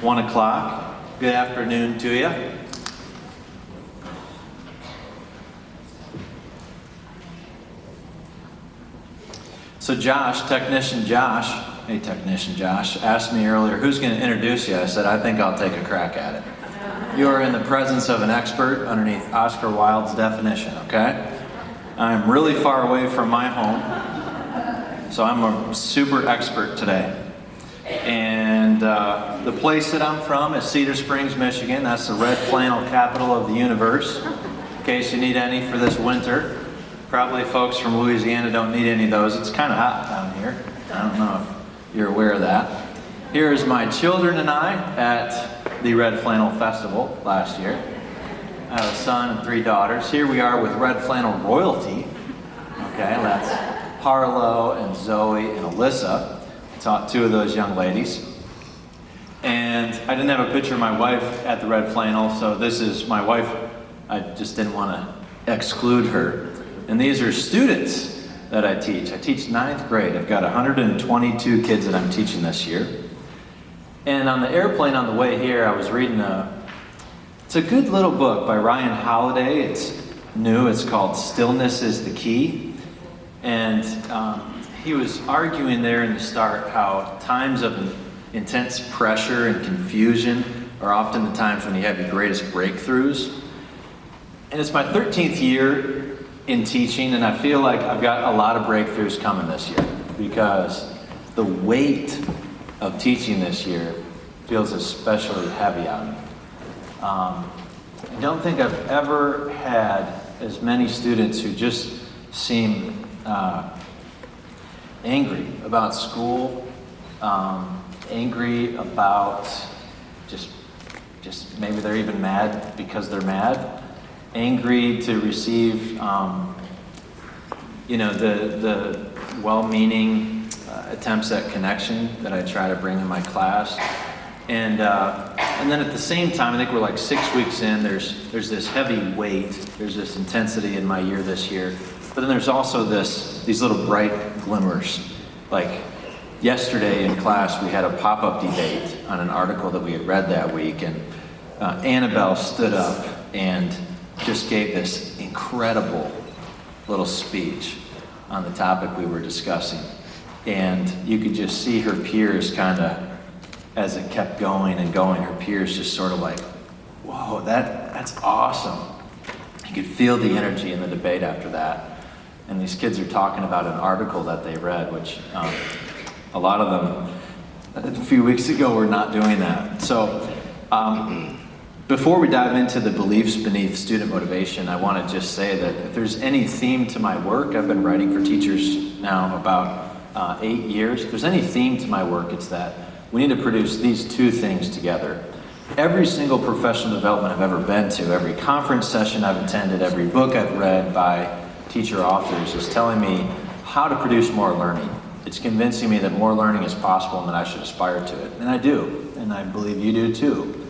1 o'clock. Good afternoon to you. So Technician Josh, asked me earlier, who's going to introduce you? I said, I think I'll take a crack at it. You are in the presence of an expert underneath Oscar Wilde's definition, okay? I'm really far away from my home, so I'm a super expert today. And the place that I'm from is Cedar Springs, Michigan. That's the red flannel capital of the universe, in case you need any for this winter. Probably folks from Louisiana don't need any of those. It's kind of hot down here. I don't know if you're aware of that. Here's my children and I at the Red Flannel Festival last year. I have a son and 3 daughters. Here we are with Red Flannel royalty. Okay, that's Harlow and Zoe and Alyssa. I taught 2 of those young ladies. And I didn't have a picture of my wife at the Red Flannel, so this is my wife. I just didn't want to exclude her. And these are students that I teach. I teach 9th grade. I've got 122 kids that I'm teaching this year. And on the airplane on the way here, I was reading it's a good little book by Ryan Holiday. It's new. It's called Stillness is the Key. And he was arguing there in the start how times of intense pressure and confusion are often the times when you have your greatest breakthroughs. And it's my 13th year in teaching, and I feel like I've got a lot of breakthroughs coming this year because the weight of teaching this year feels especially heavy on me. I don't think I've ever had as many students who just seem angry about school, angry about just maybe they're even mad because they're mad, angry to receive the well-meaning attempts at connection that I try to bring in my class. And then at the same time, I think we're like 6 weeks in, there's this heavy weight, there's this intensity in my year this year. But then there's also these little bright glimmers. Like yesterday in class, we had a pop-up debate on an article that we had read that week, and Annabelle stood up and just gave this incredible little speech on the topic we were discussing. And you could just see her peers kind of, as it kept going and going, her peers just sort of like, whoa, that's awesome. You could feel the energy in the debate after that. And these kids are talking about an article that they read, which a lot of them a few weeks ago were not doing that. So before we dive into the beliefs beneath student motivation, I want to just say that if there's any theme to my work, I've been writing for teachers now about 8 years. If there's any theme to my work, it's that we need to produce these 2 things together. Every single professional development I've ever been to, every conference session I've attended, every book I've read by teacher authors is telling me how to produce more learning. It's convincing me that more learning is possible and that I should aspire to it. And I do, and I believe you do too.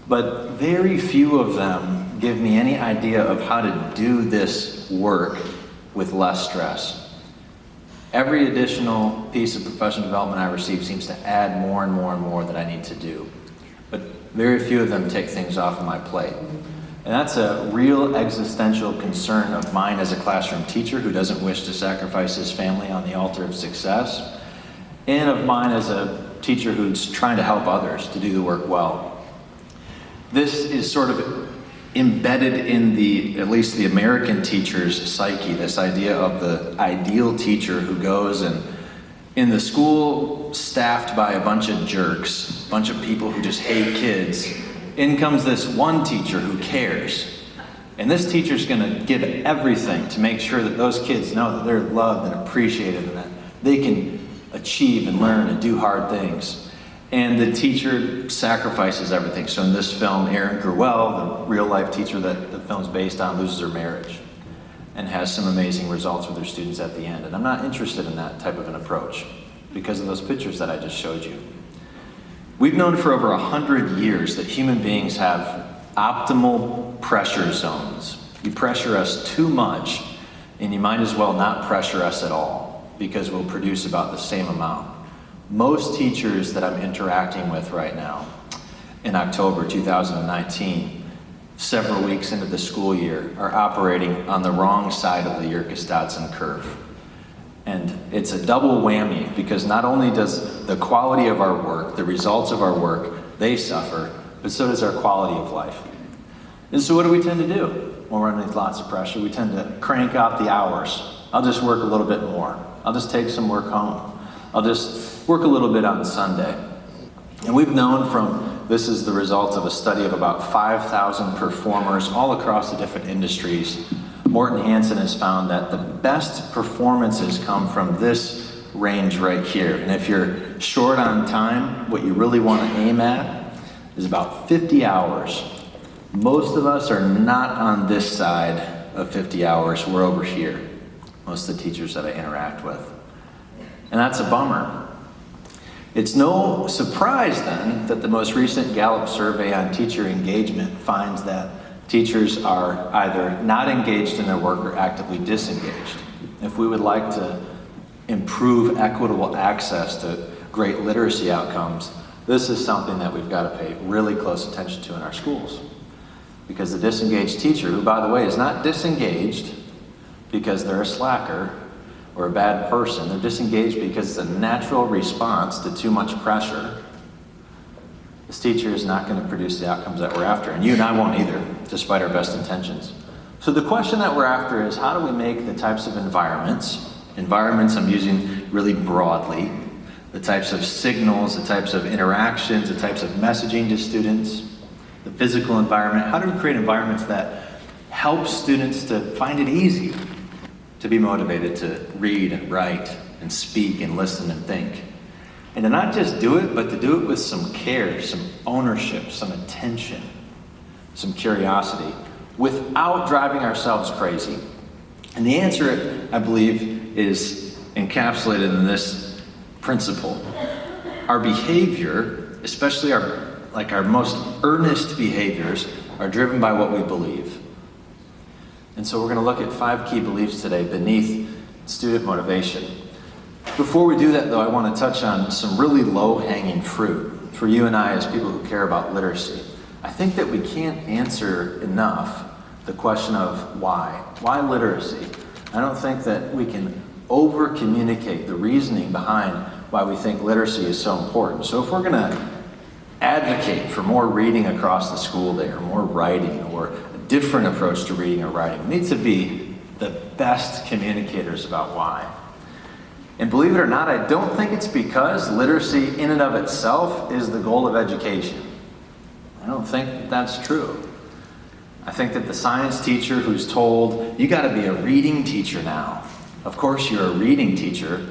But very few of them give me any idea of how to do this work with less stress. Every additional piece of professional development I receive seems to add more and more and more that I need to do. But very few of them take things off of my plate. And that's a real existential concern of mine as a classroom teacher who doesn't wish to sacrifice his family on the altar of success, and of mine as a teacher who's trying to help others to do the work well. This is sort of embedded in at least the American teacher's psyche, this idea of the ideal teacher who goes and in the school staffed by a bunch of jerks, a bunch of people who just hate kids, in comes this one teacher who cares. And this teacher's gonna give everything to make sure that those kids know that they're loved and appreciated and that they can achieve and learn and do hard things. And the teacher sacrifices everything. So in this film, Erin Gruwell, the real life teacher that the film's based on, loses her marriage and has some amazing results with her students at the end. And I'm not interested in that type of an approach because of those pictures that I just showed you. We've known for over 100 years that human beings have optimal pressure zones. You pressure us too much, and you might as well not pressure us at all because we'll produce about the same amount. Most teachers that I'm interacting with right now in October 2019, several weeks into the school year, are operating on the wrong side of the Yerkes-Dodson curve. And it's a double whammy, because not only does the quality of our work, the results of our work, they suffer, but so does our quality of life. And so what do we tend to do when we're underneath lots of pressure? We tend to crank out the hours. I'll just work a little bit more. I'll just take some work home. I'll just work a little bit on Sunday. And we've known this is the result of a study of about 5,000 performers all across the different industries. Morton Hansen has found that the best performances come from this range right here. And if you're short on time, what you really want to aim at is about 50 hours. Most of us are not on this side of 50 hours. We're over here, most of the teachers that I interact with. And that's a bummer. It's no surprise then that the most recent Gallup survey on teacher engagement finds that teachers are either not engaged in their work or actively disengaged. If we would like to improve equitable access to great literacy outcomes, this is something that we've got to pay really close attention to in our schools. Because the disengaged teacher, who by the way is not disengaged because they're a slacker or a bad person, they're disengaged because it's a natural response to too much pressure. This teacher is not going to produce the outcomes that we're after, and you and I won't either, despite our best intentions. So the question that we're after is, how do we make the types of environments I'm using really broadly, the types of signals, the types of interactions, the types of messaging to students, the physical environment, how do we create environments that help students to find it easy to be motivated to read and write and speak and listen and think? And to not just do it, but to do it with some care, some ownership, some attention, some curiosity, without driving ourselves crazy. And the answer, I believe, is encapsulated in this principle. Our behavior, especially our most earnest behaviors, are driven by what we believe. And so we're going to look at 5 key beliefs today beneath student motivation. Before we do that, though, I want to touch on some really low-hanging fruit for you and I as people who care about literacy. I think that we can't answer enough the question of why. Why literacy? I don't think that we can over-communicate the reasoning behind why we think literacy is so important. So if we're going to advocate for more reading across the school day, or more writing, or a different approach to reading or writing, we need to be the best communicators about why. And believe it or not, I don't think it's because literacy in and of itself is the goal of education. I don't think that's true. I think that the science teacher who's told, you gotta be a reading teacher now. Of course you're a reading teacher,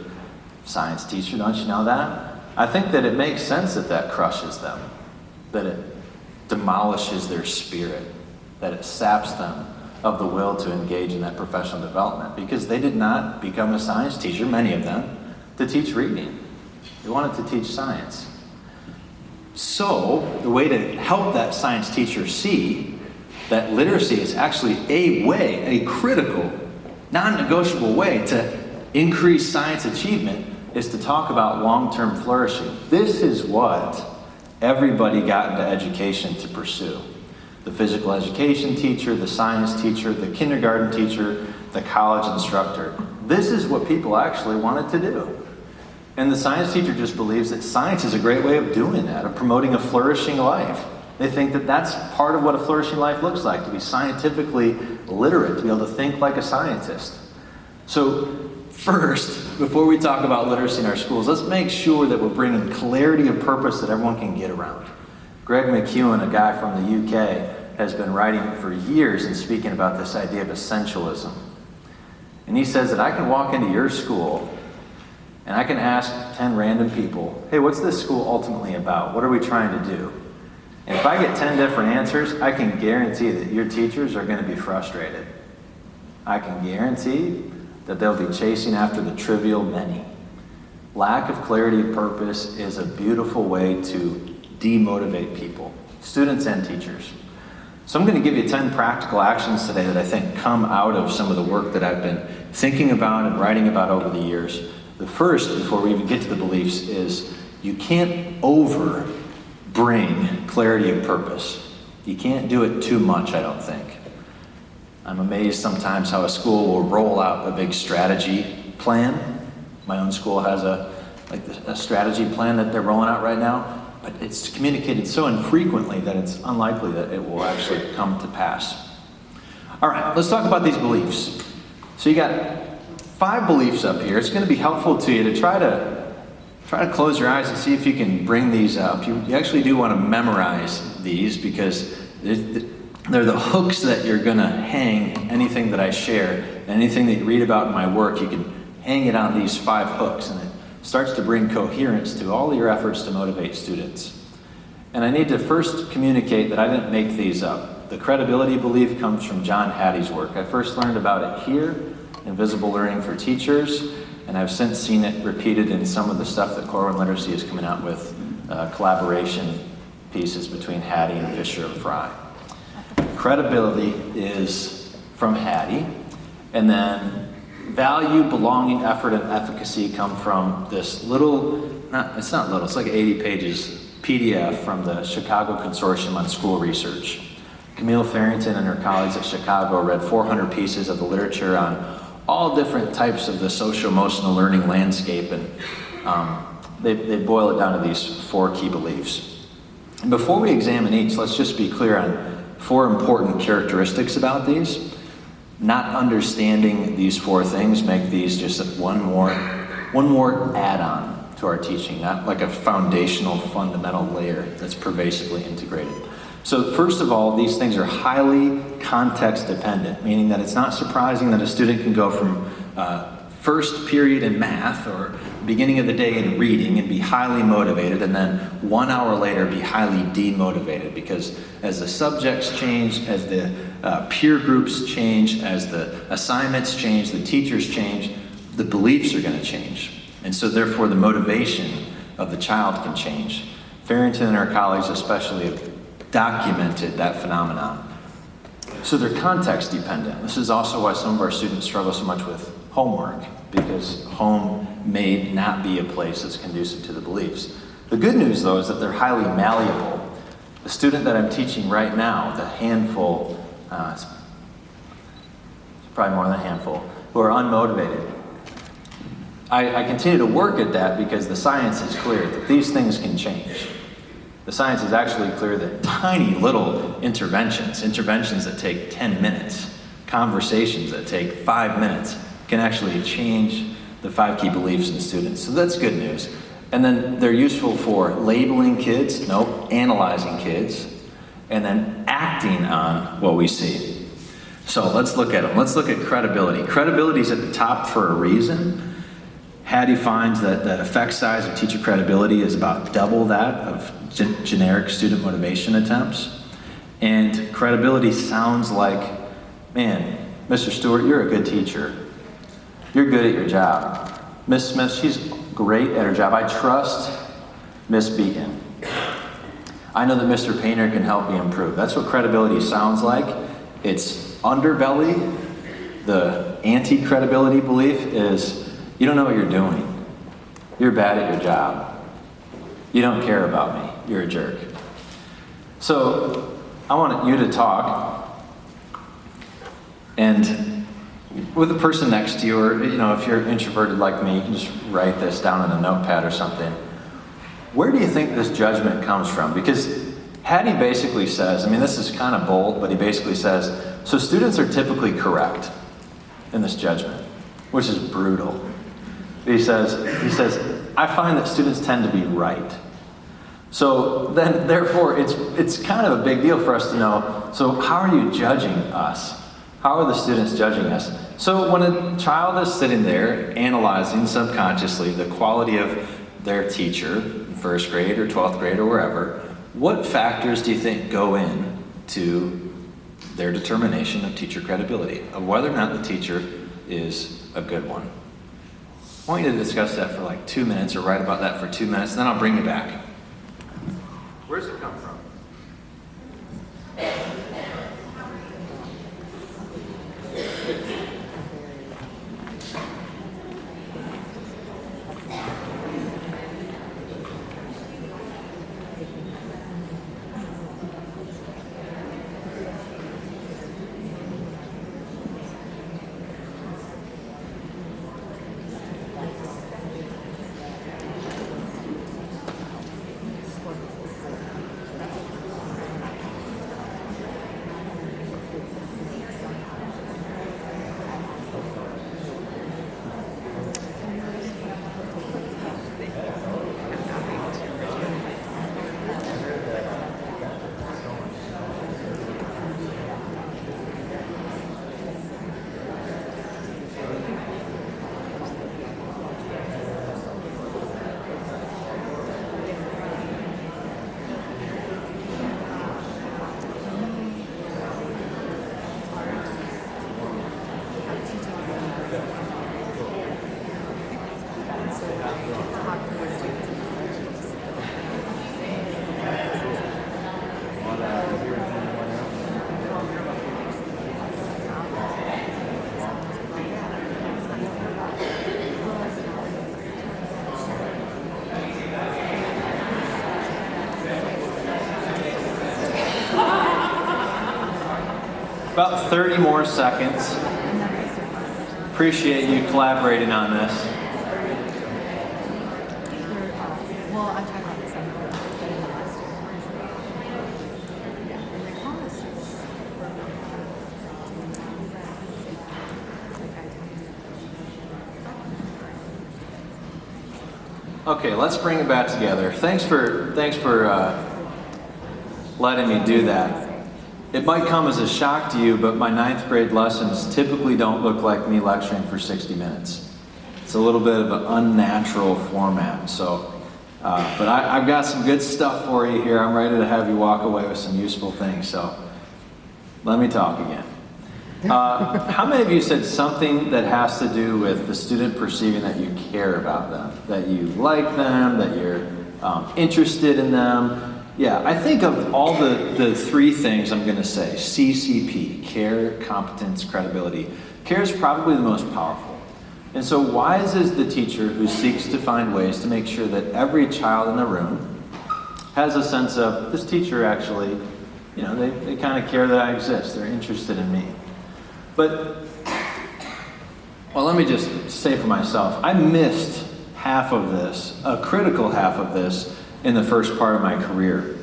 science teacher, don't you know that? I think that it makes sense that that crushes them, that it demolishes their spirit, that it saps them of the will to engage in that professional development, because they did not become a science teacher, many of them, to teach reading. They wanted to teach science. So the way to help that science teacher see that literacy is actually a critical, non-negotiable way to increase science achievement is to talk about long-term flourishing. This is what everybody got into education to pursue. The physical education teacher, the science teacher, the kindergarten teacher, the college instructor. This is what people actually wanted to do. And the science teacher just believes that science is a great way of doing that, of promoting a flourishing life. They think that that's part of what a flourishing life looks like, to be scientifically literate, to be able to think like a scientist. So first, before we talk about literacy in our schools, let's make sure that we're bringing clarity of purpose that everyone can get around. Greg McKeown, a guy from the UK, has been writing for years and speaking about this idea of essentialism. And he says that I can walk into your school and I can ask 10 random people, hey, what's this school ultimately about? What are we trying to do? And if I get 10 different answers, I can guarantee that your teachers are going to be frustrated. I can guarantee that they'll be chasing after the trivial many. Lack of clarity of purpose is a beautiful way to demotivate people, students and teachers. So I'm going to give you 10 practical actions today that I think come out of some of the work that I've been thinking about and writing about over the years. The first, before we even get to the beliefs, is you can't bring clarity of purpose. You can't do it too much, I don't think. I'm amazed sometimes how a school will roll out a big strategy plan. My own school has a strategy plan that they're rolling out right now, but it's communicated so infrequently that it's unlikely that it will actually come to pass. All right, let's talk about these beliefs. So you got 5 beliefs up here. It's going to be helpful to you to try to close your eyes and see if you can bring these up. You actually do want to memorize these because they're the hooks that you're going to hang anything that I share, anything that you read about in my work. You can hang it on these 5 hooks, and it starts to bring coherence to all your efforts to motivate students. And I need to first communicate that I didn't make these up. The credibility belief comes from John Hattie's work. I first learned about it here in Visible Learning for Teachers, and I've since seen it repeated in some of the stuff that Corwin Literacy is coming out with, collaboration pieces between Hattie and Fisher and Fry. Credibility is from Hattie, and then value, belonging, effort, and efficacy come from this it's not little, it's like 80 pages PDF from the Chicago Consortium on School Research. Camille Farrington and her colleagues at Chicago read 400 pieces of the literature on all different types of the social-emotional learning landscape, and they boil it down to these 4 key beliefs. And before we examine each, let's just be clear on 4 important characteristics about these. Not understanding these 4 things make these just one more add-on to our teaching, not like a foundational, fundamental layer that's pervasively integrated. So first of all, these things are highly context dependent, meaning that it's not surprising that a student can go from first period in math or beginning of the day in reading and be highly motivated, and then 1 hour later be highly demotivated, because as the subjects change, as the peer groups change, as the assignments change, the teachers change, the beliefs are going to change. And so therefore the motivation of the child can change. Farrington and her colleagues especially have documented that phenomenon. So they're context dependent. This is also why some of our students struggle so much with homework, because home may not be a place that's conducive to the beliefs. The good news, though, is that they're highly malleable. The student that I'm teaching right now, the handful, it's probably more than a handful, who are unmotivated, I continue to work at that because the science is clear that these things can change. The science is actually clear that tiny little interventions that take 10 minutes, conversations that take 5 minutes, can actually change the 5 key beliefs in students. So that's good news. And then they're useful for labeling kids, analyzing kids, and then acting on what we see. So let's look at them. Let's look at credibility. Credibility is at the top for a reason. Hattie finds that the effect size of teacher credibility is about double that of generic student motivation attempts. And credibility sounds like, man, Mr. Stewart, you're a good teacher. You're good at your job. Miss Smith, she's great at her job. I trust Miss Beacon. I know that Mr. Painter can help me improve. That's what credibility sounds like. Its underbelly, the anti-credibility belief, is you don't know what you're doing. You're bad at your job. You don't care about me. You're a jerk. So I want you to talk, and with the person next to you, or if you're introverted like me, you can just write this down in a notepad or something. Where do you think this judgment comes from? Because Hattie basically says, this is kind of bold, but he basically says, so students are typically correct in this judgment, which is brutal. He says, I find that students tend to be right. So then, therefore, it's kind of a big deal for us to know, so how are you judging us? How are the students judging us? So when a child is sitting there analyzing subconsciously the quality of their teacher in first grade or 12th grade or wherever, what factors do you think go in to their determination of teacher credibility, of whether or not the teacher is a good one? I want you to discuss that for like 2 minutes, or write about that for 2 minutes, and then I'll bring you back. Where does it come from? About 30 more seconds. Appreciate you collaborating on this. Well, I tried about this one, but in the last year. Yeah, and the cost is. Okay, let's bring it back together. Thanks for letting me do that. It might come as a shock to you, but my 9th grade lessons typically don't look like me lecturing for 60 minutes. It's a little bit of an unnatural format. So, but I've got some good stuff for you here. I'm ready to have you walk away with some useful things. So, let me talk again. How many of you said something that has to do with the student perceiving that you care about them, that you like them, that you're interested in them? Yeah, I think of all the 3 things I'm going to say, CCP, care, competence, credibility. Care is probably the most powerful. And so wise is the teacher who seeks to find ways to make sure that every child in the room has a sense of, this teacher actually, they kind of care that I exist. They're interested in me. But, well, let me just say for myself, I missed half of this, a critical half of this, in the first part of my career.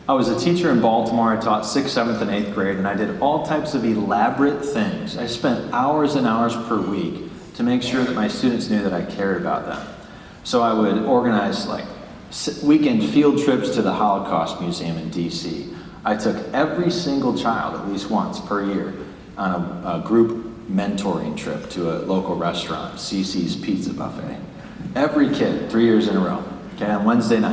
I was a teacher in Baltimore. I taught 6th, 7th, and 8th grade, and I did all types of elaborate things. I spent hours and hours per week to make sure that my students knew that I cared about them. So I would organize weekend field trips to the Holocaust Museum in DC. I took every single child at least once per year on a group mentoring trip to a local restaurant, CC's Pizza Buffet. Every kid, 3 years in a row, okay, on Wednesday night.